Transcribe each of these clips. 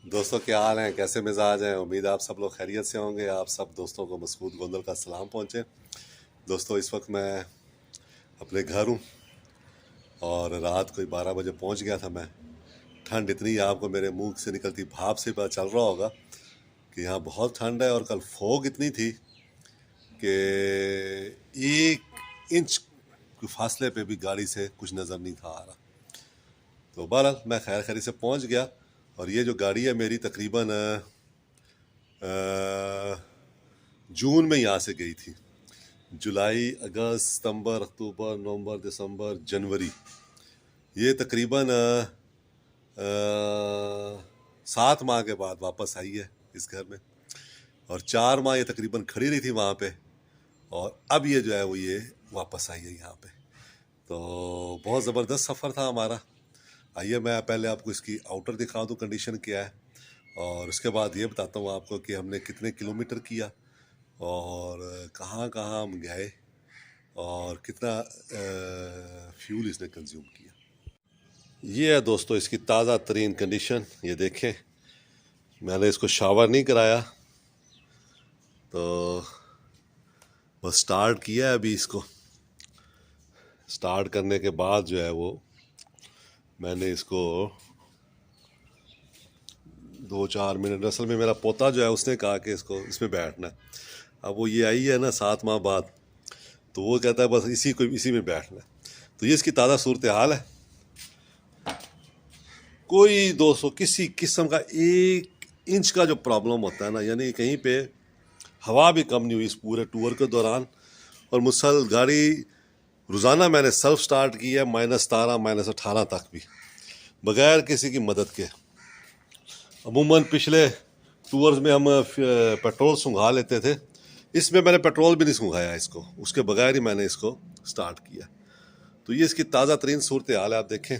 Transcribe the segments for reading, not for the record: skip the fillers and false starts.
दोस्तों क्या हाल हैं, कैसे मिजाज हैं। उम्मीद है आप सब लोग खैरियत से होंगे। आप सब दोस्तों को मसकूत गोंदल का सलाम पहुँचे। दोस्तों इस वक्त मैं अपने घर हूँ और रात कोई 12 बजे पहुँच गया था मैं। ठंड इतनी है, आपको मेरे मुंह से निकलती भाप से पता चल रहा होगा कि यहाँ बहुत ठंड है। और कल फोग इतनी थी कि 1 इंच के फासले पे भी गाड़ी से कुछ नज़र नहीं था आ रहा। तो बहरहाल मैं खैर खैरी से पहुँच गया। और ये जो गाड़ी है मेरी तकरीबन जून में यहाँ से गई थी। जुलाई, अगस्त, सितंबर, अक्टूबर, नवंबर, दिसंबर, जनवरी, ये तकरीबन 7 माह के बाद वापस आई है इस घर में। और 4 माह ये तकरीबन खड़ी रही थी वहाँ पे। और अब ये जो है वो ये वापस आई है यहाँ पे। तो बहुत ज़बरदस्त सफ़र था हमारा। आइए मैं पहले आपको इसकी आउटर दिखा दूँ कंडीशन क्या है, और उसके बाद ये बताता हूँ आपको कि हमने कितने किलोमीटर किया और कहाँ कहाँ हम गए और कितना फ्यूल इसने कंज्यूम किया। ये है दोस्तों इसकी ताज़ा तरीन कंडीशन। ये देखें, मैंने इसको शावर नहीं कराया, तो बस स्टार्ट किया है। अभी इसको स्टार्ट करने के बाद जो है वो मैंने इसको 2-4 मिनट, असल में मेरा पोता जो है उसने कहा कि इसको इसमें बैठना है। अब वो ये आई है ना 7 माह बाद, तो वो कहता है बस इसी में बैठना है। तो ये इसकी ताज़ा सूरत हाल है। कोई दोस्तों किसी किस्म का 1 इंच का जो प्रॉब्लम होता है ना, यानी कहीं पे हवा भी कम नहीं हुई इस पूरे टूर के दौरान। और मुसल गाड़ी रोज़ाना मैंने सेल्फ स्टार्ट की है -17, -18 तक भी, बगैर किसी की मदद के। अमूमन पिछले टूर्स में हम पेट्रोल सूंघा लेते थे, इसमें मैंने पेट्रोल भी नहीं सूंघाया इसको, उसके बगैर ही मैंने इसको स्टार्ट किया। तो ये इसकी ताज़ा तरीन सूरत हाल है। आप देखें,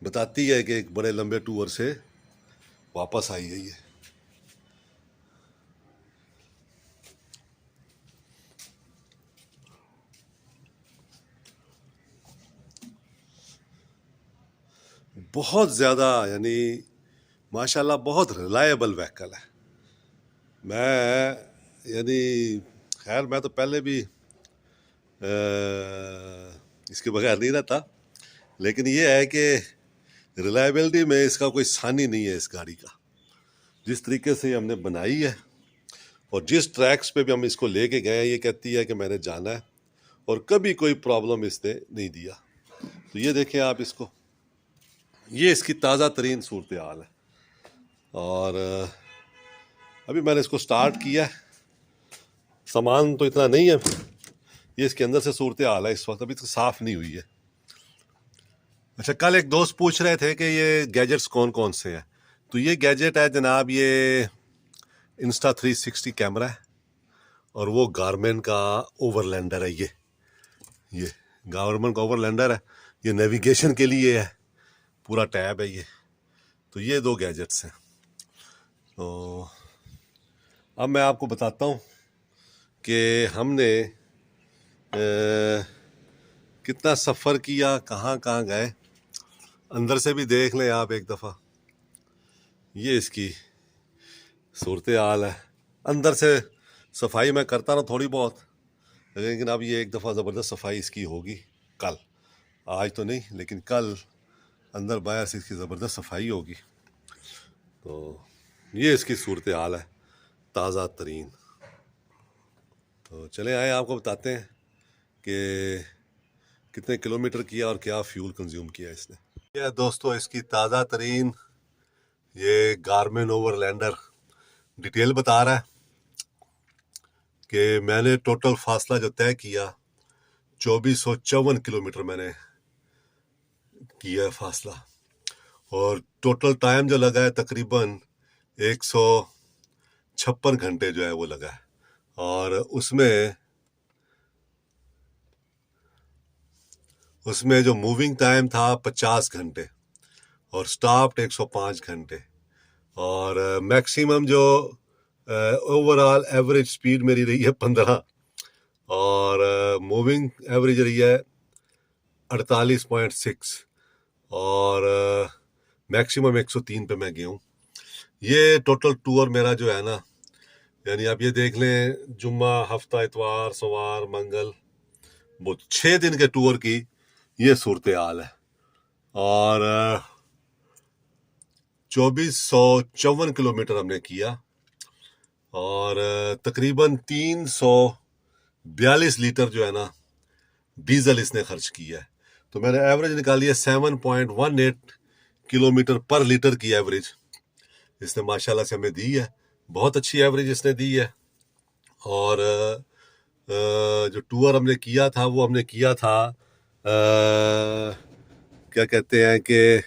बताती है कि एक बड़े लंबे टूर से वापस आई है ये। बहुत ज़्यादा यानी माशाल्लाह बहुत रिलायबल व्हीकल है। मैं यानी खैर मैं तो पहले भी इसके बगैर नहीं रहता, लेकिन ये है कि रिलायबिलिटी में इसका कोई सानी नहीं है इस गाड़ी का। जिस तरीके से हमने बनाई है और जिस ट्रैक्स पे भी हम इसको लेके गए, ये कहती है कि मैंने जाना है, और कभी कोई प्रॉब्लम इसने नहीं दिया। तो ये देखें आप इसको, ये इसकी ताज़ा तरीन सूरत हाल है। और अभी मैंने इसको स्टार्ट किया है। सामान तो इतना नहीं है, ये इसके अंदर से सूरत हाल है इस वक्त, अभी तो साफ़ नहीं हुई है। अच्छा, कल एक दोस्त पूछ रहे थे कि ये गैजेट्स कौन कौन से हैं। तो ये गैजेट है जनाब, ये Insta360 कैमरा है, और वो गारमेन का ओवरलैंडर है। ये गारमेन का ओवरलैंडर है, ये नेविगेशन के लिए है, पूरा टैब है ये। तो ये 2 गैजेट्स हैं। तो अब मैं आपको बताता हूँ कि हमने कितना सफ़र किया, कहाँ कहाँ गए। अंदर से भी देख लें आप एक दफ़ा, ये इसकी सूरत हाल है। अंदर से सफाई मैं करता रहा थोड़ी बहुत, लेकिन अब ये एक दफ़ा ज़बरदस्त सफाई इसकी होगी कल। आज तो नहीं, लेकिन कल अंदर बाहर से इसकी ज़बरदस्त सफाई होगी। तो ये इसकी सूरत हाल है ताज़ा तरीन। तो चले आए आपको बताते हैं कि कितने किलोमीटर किया और क्या फ्यूल कंज्यूम किया इसने। यह दोस्तों इसकी ताज़ा तरीन ये गारमेन ओवरलैंडर डिटेल बता रहा है कि मैंने टोटल फासला जो तय किया 2454 किलोमीटर मैंने किया है फासला, और टोटल टाइम जो लगा है तकरीबन 156 घंटे जो है वो लगा है। और उसमें जो मूविंग टाइम था 50 घंटे और स्टॉप्ड 105 घंटे। और मैक्सिमम जो ओवरऑल एवरेज स्पीड मेरी रही है 15, और मूविंग एवरेज रही है 48.6, और मैक्सिमम 103 पे मैं गया हूँ। ये टोटल टूर मेरा जो है ना, यानी आप ये देख लें, जुम्मा, हफ्ता, इतवार, सोमवार, मंगल, वो 6 दिन के टूर की ये सूरत हाल है। और 2454 किलोमीटर हमने किया और तकरीबन 342 लीटर जो है ना डीजल इसने खर्च किया है। तो मैंने एवरेज निकाली है 7.18 किलोमीटर पर लीटर की एवरेज इसने माशाल्लाह से हमें दी है। बहुत अच्छी एवरेज इसने दी है। और जो टूर हमने किया था वो हमने किया था क्या कहते हैं कि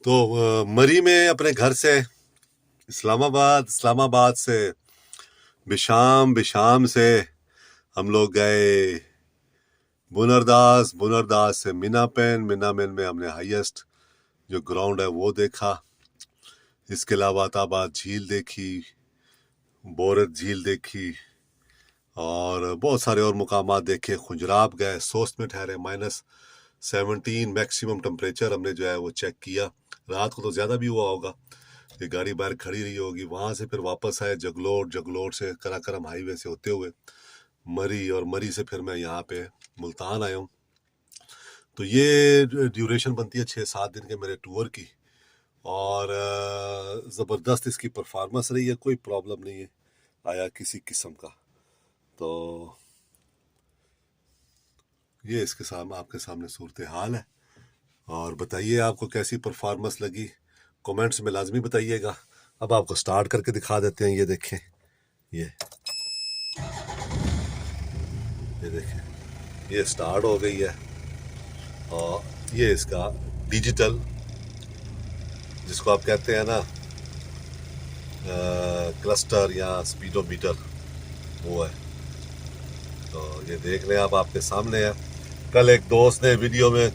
तो मरी में अपने घर से इस्लामाबाद से बिशाम से हम लोग गए बुनरदास से मीनापेन में हमने हाईएस्ट जो ग्राउंड है वो देखा। इसके अलावा ताबाद झील देखी, बोरत झील देखी और बहुत सारे और मुकामात देखे। खुजराब गए, सोस्ट में ठहरे, -17 मैक्सिमम टेम्परेचर हमने जो है वो चेक किया। रात को तो ज़्यादा भी हुआ होगा, ये गाड़ी बाहर खड़ी रही होगी। वहाँ से फिर वापस आए जगलोट से कराकरम हाईवे से होते हुए मरी, और मरी से फिर मैं यहाँ पे मुल्तान आया हूँ। तो ये ड्यूरेशन बनती है 6-7 दिन के मेरे टूर की। और ज़बरदस्त इसकी परफॉर्मेंस रही है, कोई प्रॉब्लम नहीं है आया किसी किस्म का। तो ये इसके सामने आपके सामने सूरत हाल है। और बताइए आपको कैसी परफॉर्मेंस लगी, कमेंट्स में लाजमी बताइएगा। अब आपको स्टार्ट करके दिखा देते हैं। ये देखें, ये देखें, ये स्टार्ट हो गई है। और ये इसका डिजिटल, जिसको आप कहते हैं ना क्लस्टर या स्पीडोमीटर, वो है। तो ये देख लें आप, आपके सामने है। कल एक दोस्त ने वीडियो में,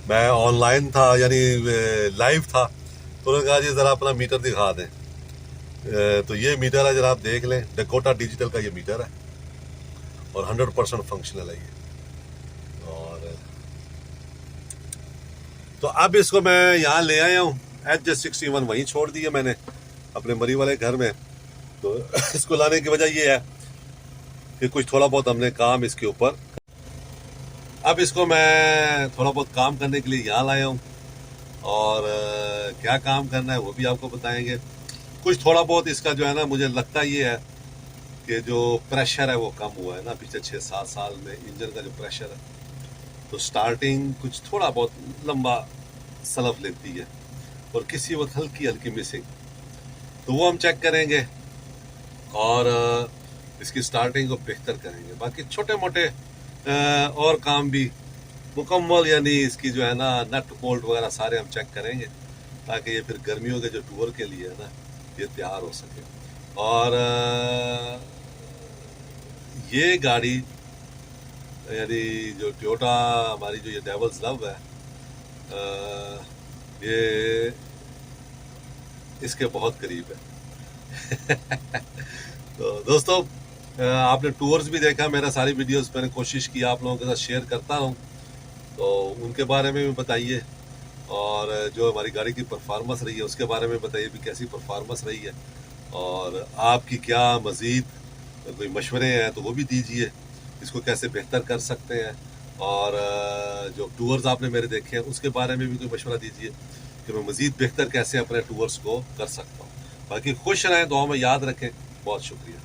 मैं ऑनलाइन था यानी लाइव था, तो उन्होंने कहा जी ज़रा अपना मीटर दिखा दें। तो ये मीटर है, जरा आप देख लें, डकोटा डिजिटल का ये मीटर है और 100% फंक्शनल है ये। और तो अब इसको मैं यहाँ ले आया हूँ, HJ61 वहीं छोड़ दी है मैंने अपने मरी वाले घर में। तो इसको लाने की वजह ये है कि कुछ थोड़ा बहुत हमने काम इसके ऊपर, अब इसको मैं थोड़ा बहुत काम करने के लिए यहाँ लाया हूँ। और क्या काम करना है वो भी आपको बताएंगे। कुछ थोड़ा बहुत इसका जो है ना, मुझे लगता ये है कि जो प्रेशर है वो कम हुआ है ना पिछले 6-7 साल में। इंजन का जो प्रेशर है, तो स्टार्टिंग कुछ थोड़ा बहुत लंबा सलफ लेती है और किसी वक्त हल्की मिसिंग, तो वो हम चेक करेंगे और इसकी स्टार्टिंग को बेहतर करेंगे। बाकी छोटे मोटे और काम भी मुकम्मल, यानी इसकी जो है ना नट बोल्ट वगैरह सारे हम चेक करेंगे, ताकि ये फिर गर्मियों के जो टूर के लिए है ना ये तैयार हो सके। और ये गाड़ी यानी जो टोयोटा हमारी जो ये डेविल्स लव है, ये इसके बहुत करीब है। तो दोस्तों, आपने टूर्स भी देखा मेरा, सारी वीडियोस मैंने कोशिश की आप लोगों के साथ शेयर करता रहूं, तो उनके बारे में भी बताइए। और जो हमारी गाड़ी की परफॉर्मेंस रही है उसके बारे में बताइए भी कैसी परफॉर्मेंस रही है। और आपकी क्या मज़ीद कोई मशवरे हैं तो वो भी दीजिए, इसको कैसे बेहतर कर सकते हैं। और जो टूर्स आपने मेरे देखे हैं उसके बारे में भी कोई मशवरा दीजिए कि मैं मज़ीद बेहतर कैसे अपने टूर्स को कर सकता हूँ। बाकी खुश रहें, दुआ में याद रखें। बहुत शुक्रिया।